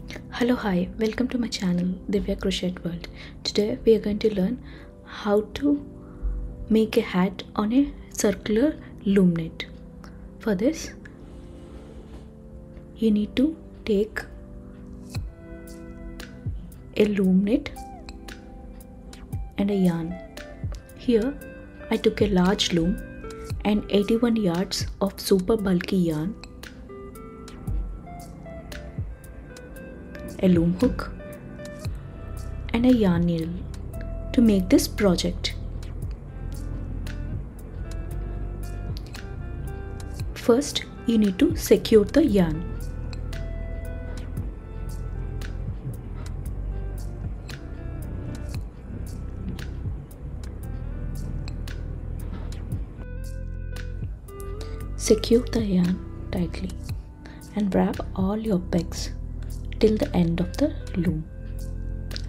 Hello, hi, welcome to my channel, Divya Crochet World. Today we are going to learn how to make a hat on a circular loom knit. For this, you need to take a loom knit and a yarn. Here, I took a large loom and 81 yards of super bulky yarn, a loom hook and a yarn needle to make this project. First, you need to secure the yarn. Secure the yarn tightly and wrap all your pegs till the end of the loom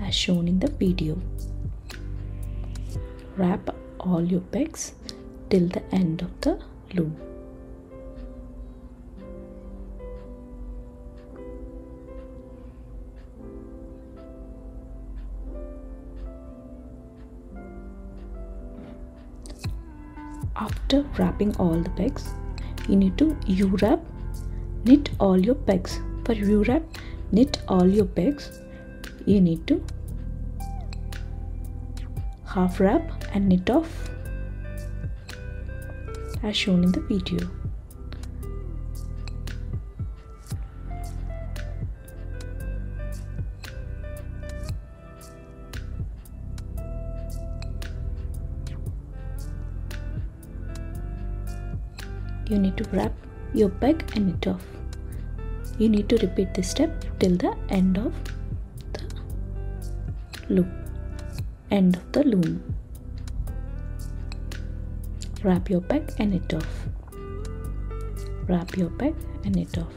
as shown in the video. Wrap all your pegs till the end of the loom. After wrapping all the pegs, you need to U-wrap, knit all your pegs. For U-wrap, knit all your pegs, you need to half wrap and knit off as shown in the video. You need to wrap your peg and knit off. You need to repeat this step till the end of the loom. Wrap your peg and knit off. Wrap your peg and knit off.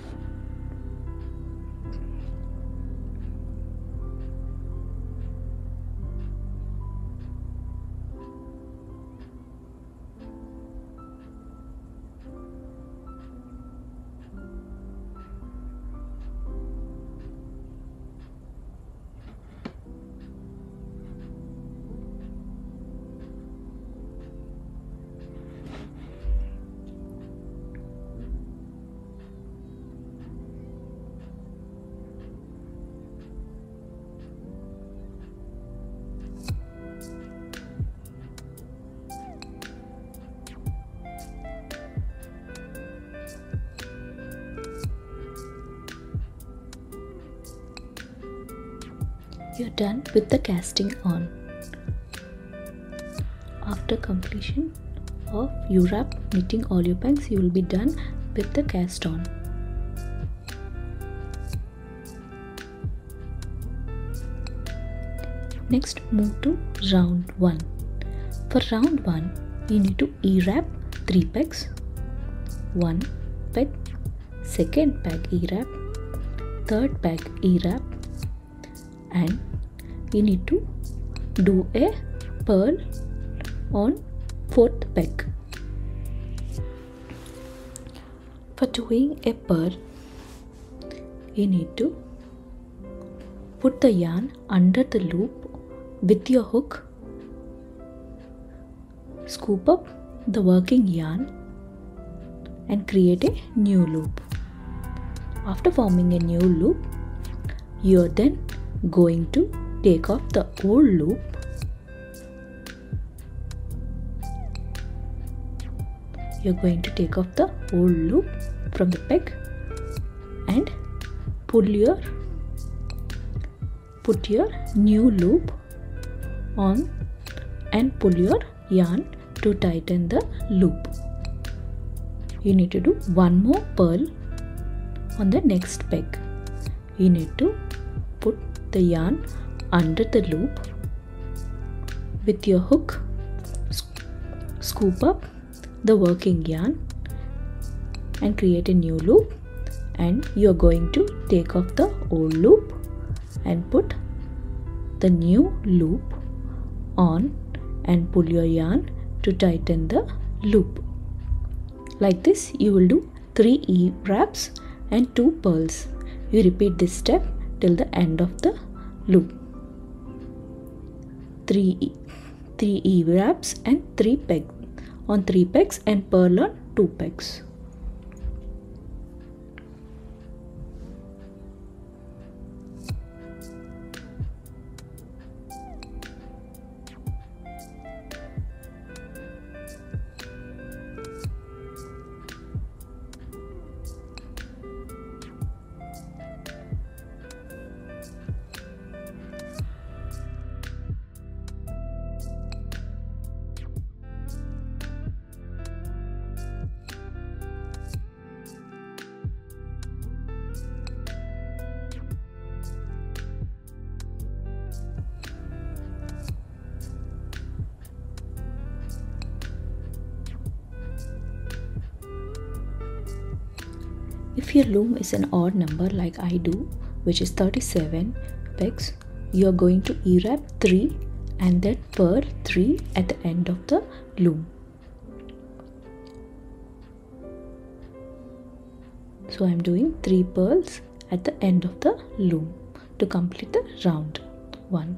You're done with the casting on. After completion of U-wrap, knitting all your pegs, you will be done with the cast on. Next, move to round 1. For round 1, you need to E-wrap 3 pegs, 1 peg, second peg E-wrap, third peg E-wrap, and you need to do a purl on 4th peg. For doing a purl, you need to put the yarn under the loop with your hook, scoop up the working yarn and create a new loop. After forming a new loop, you are then going to take off the old loop from the peg and put your new loop on and pull your yarn to tighten the loop. You need to do one more purl on the next peg. You need to put the yarn under the loop with your hook, scoop up the working yarn and create a new loop, and you are going to take off the old loop and put the new loop on and pull your yarn to tighten the loop. Like this, you will do 3 E wraps and 2 purls. You repeat this step till the end of the loop. 3 E wraps and 3 pegs on 3 pegs and purl on 2 pegs. If your loom is an odd number like I do, which is 37 pegs, you are going to E-wrap 3 and then purl 3 at the end of the loom. So I am doing 3 purls at the end of the loom to complete the round 1.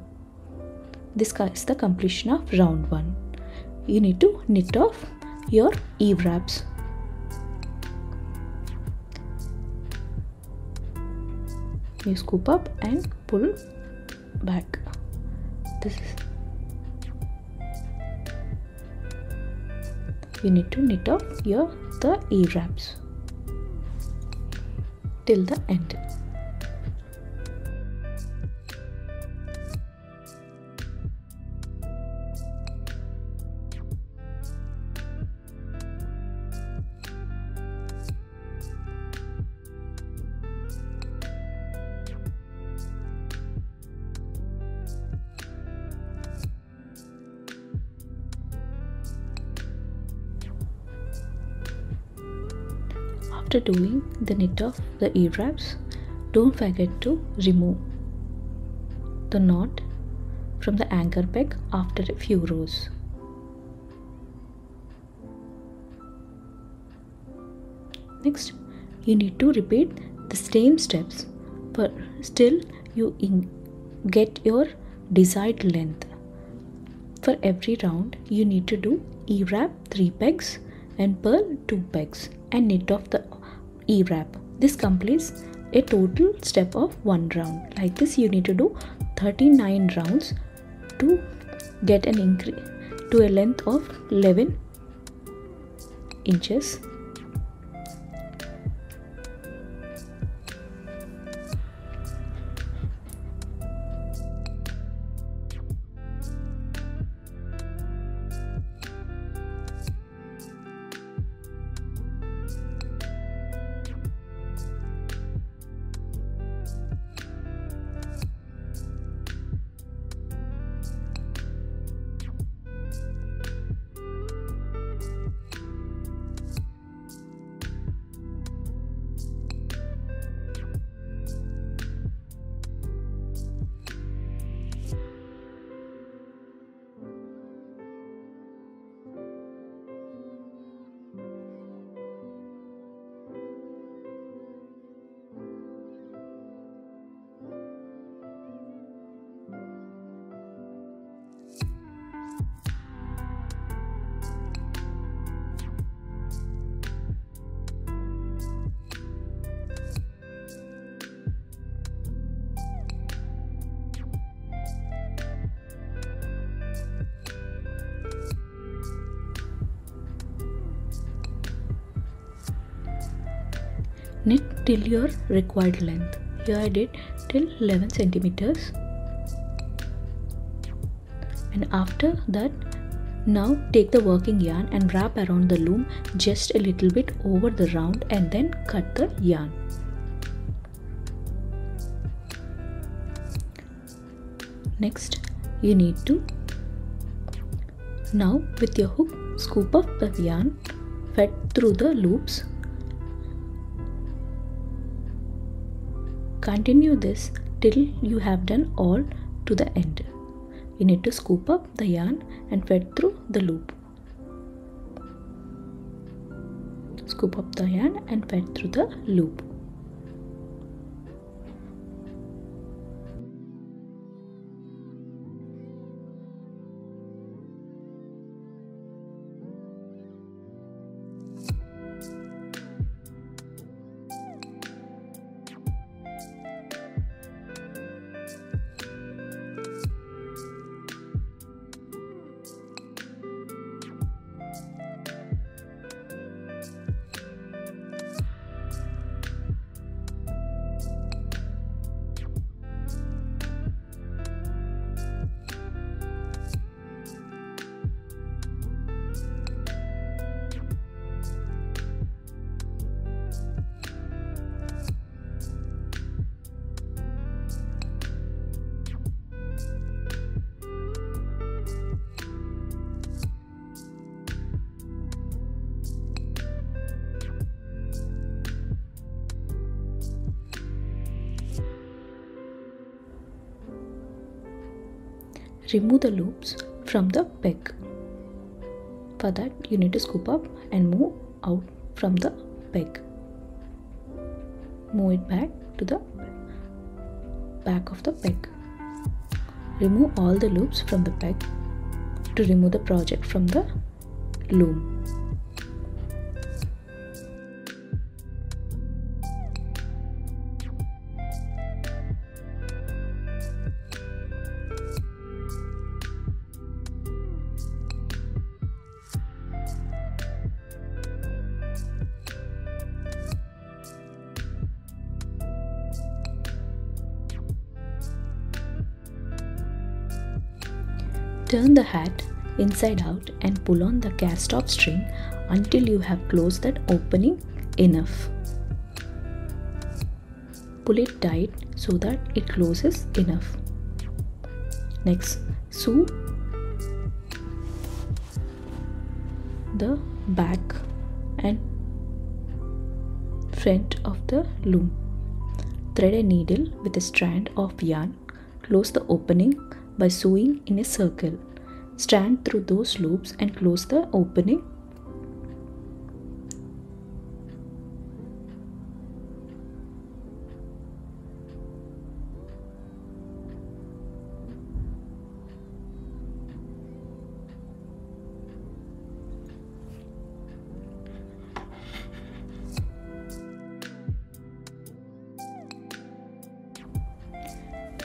This is the completion of round 1. You need to knit off your E-wraps. You scoop up and pull back. You need to knit off the E-wraps till the end. After doing the knit of the E-wraps, don't forget to remove the knot from the anchor peg after a few rows. Next, you need to repeat the same steps, but still you get your desired length. For every round, you need to do E-wrap 3 pegs and purl 2 pegs and knit off the E-wrap. This completes a total step of 1 round. Like this, you need to do 39 rounds to get an increase to a length of 11 inches. Knit till your required length. Here I did till 11 centimeters. And after that, now take the working yarn and wrap around the loom just a little bit over the round and then cut the yarn. Next, you need to now with your hook scoop up the yarn fed through the loops. Continue this till you have done all to the end. You need to scoop up the yarn and fed through the loop. Scoop up the yarn and fed through the loop. remove the loops from the peg. For that you need to scoop up and move out from the peg. Move it back to the back of the peg. Remove all the loops from the peg to remove the project from the loom. Turn the hat inside out and pull on the cast off string until you have closed that opening enough. Pull it tight so that it closes enough. Next, sew the back and front of the loom. Thread a needle with a strand of yarn. Close the opening by sewing in a circle. Strand through those loops and close the opening.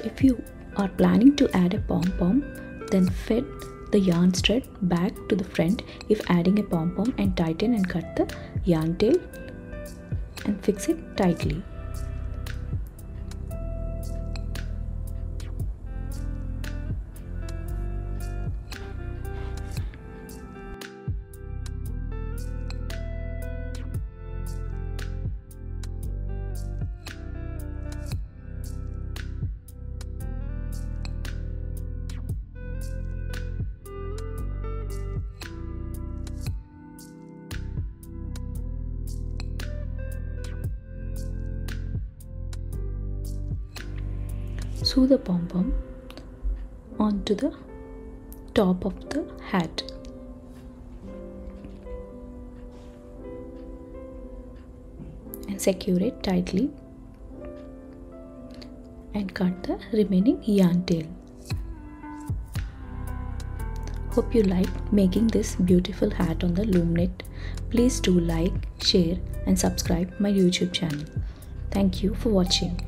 If you are planning to add a pom-pom, then fit the yarn thread back to the front if adding a pom-pom and tighten and cut the yarn tail and fix it tightly. Sew the pom-pom onto the top of the hat. And secure it tightly and cut the remaining yarn tail. Hope you liked making this beautiful hat on the Loom Knit. Please do like, share and subscribe my YouTube channel. Thank you for watching.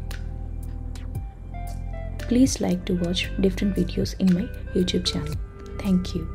Please like to watch different videos in my YouTube channel. Thank you.